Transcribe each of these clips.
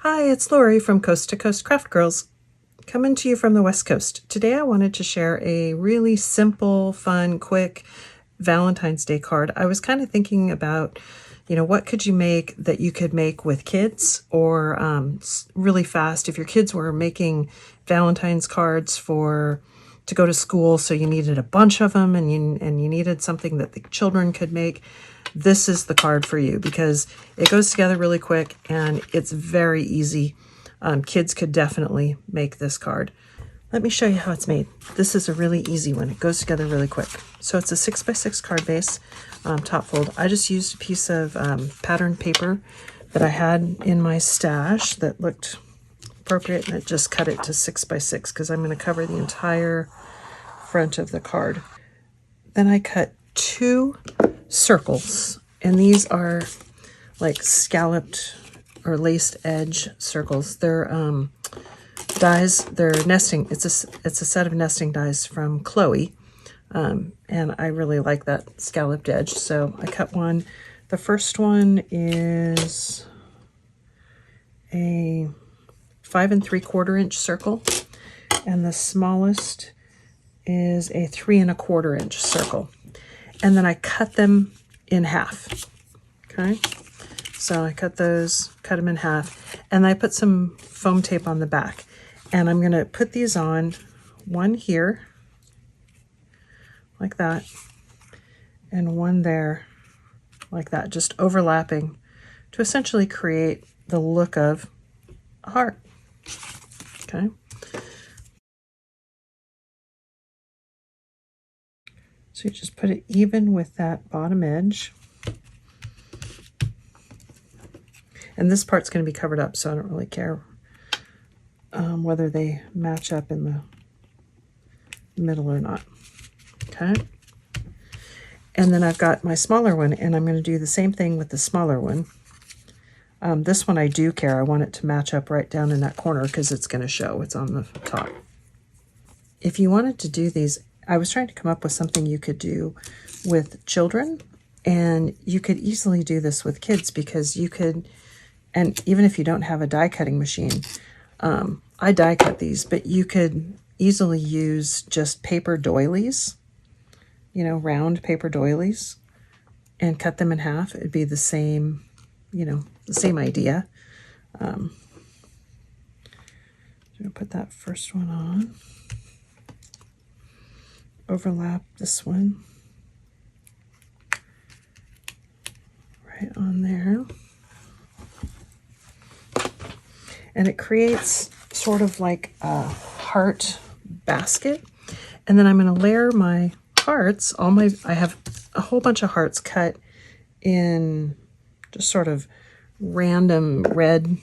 Hi, it's Lori from Coast to Coast Craft Girls, coming to you from the West Coast. Today I wanted to share a really simple, fun, quick Valentine's Day card. I was kind of thinking about, what could you make that you could make with kids or really fast if your kids were making Valentine's cards to go to school, so you needed a bunch of them and you needed something that the children could make. This is the card for you because it goes together really quick and it's very easy. Kids could definitely make this card. Let me show you how it's made. This is a really easy one. It goes together really quick. So it's a 6x6 card base, top fold. I just used a piece of patterned paper that I had in my stash that looked appropriate, and I just cut it to 6x6 because I'm going to cover the entire front of the card. Then I cut 2 circles, and these are like scalloped or laced edge circles. They're dies. They're nesting. It's a set of nesting dies from Chloe, and I really like that scalloped edge, so I cut one. The first one is a 5 3/4 inch circle, and the smallest is a 3 1/4 inch circle. And then I cut them in half. Okay, so I cut them in half, and I put some foam tape on the back. And I'm going to put these on, one here, like that, and one there, like that, just overlapping to essentially create the look of a heart. Okay. So you just put it even with that bottom edge. And this part's going to be covered up, so I don't really care whether they match up in the middle or not. Okay. And then I've got my smaller one, and I'm going to do the same thing with the smaller one. This one I do care. I want it to match up right down in that corner because it's going to show. It's on the top. If you wanted to do these, I was trying to come up with something you could do with children, and you could easily do this with kids because you could, and even if you don't have a die cutting machine, I die cut these, but you could easily use just paper doilies, round paper doilies, and cut them in half. It'd be the same, the same idea. I'm going to put that first one on. Overlap this one right on there, and it creates sort of like a heart basket. And then I'm going to layer my hearts. I have a whole bunch of hearts cut in just sort of random red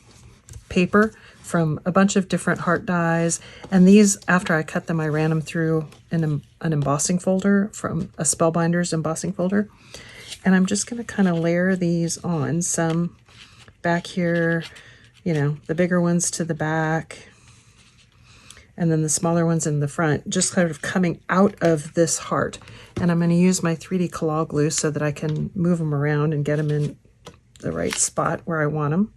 paper from a bunch of different heart dies. And these, after I cut them, I ran them through an embossing folder from a Spellbinders embossing folder. And I'm just going to kind of layer these on, some back here, the bigger ones to the back, and then the smaller ones in the front, just kind of coming out of this heart. And I'm going to use my 3D Collage glue so that I can move them around and get them in the right spot where I want them.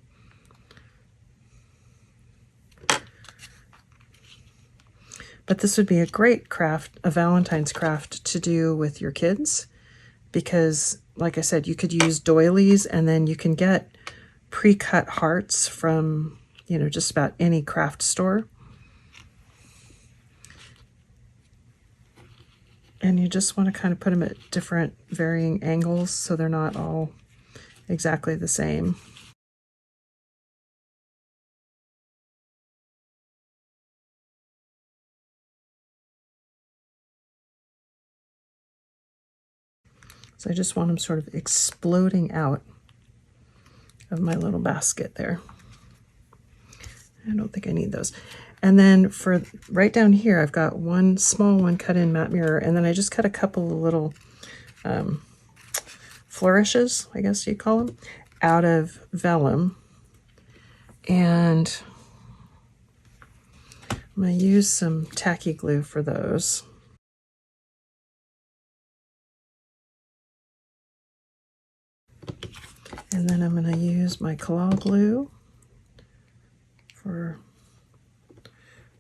But this would be a great craft, a Valentine's craft to do with your kids, because like I said, you could use doilies, and then you can get pre-cut hearts from, just about any craft store. And you just want to kind of put them at different varying angles so they're not all exactly the same. So I just want them sort of exploding out of my little basket there. I don't think I need those. And then for right down here, I've got one small one cut in matte mirror, and then I just cut a couple of little flourishes, I guess you call them, out of vellum. And I'm going to use some tacky glue for those. And then I'm going to use my Collage glue for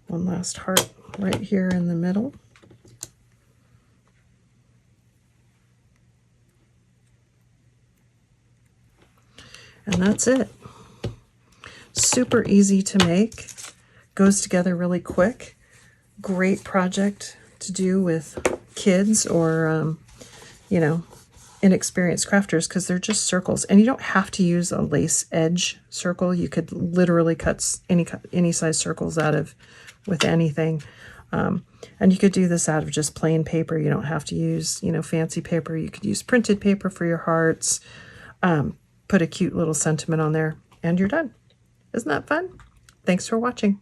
one last heart right here in the middle. And that's it. Super easy to make. Goes together really quick. Great project to do with kids or, you know, inexperienced crafters, because they're just circles. And you don't have to use a lace edge circle. You could literally cut any size circles out of with anything. And you could do this out of just plain paper. You don't have to use, you know, fancy paper. You could use printed paper for your hearts. Put a cute little sentiment on there, and you're done. Isn't that fun? Thanks for watching.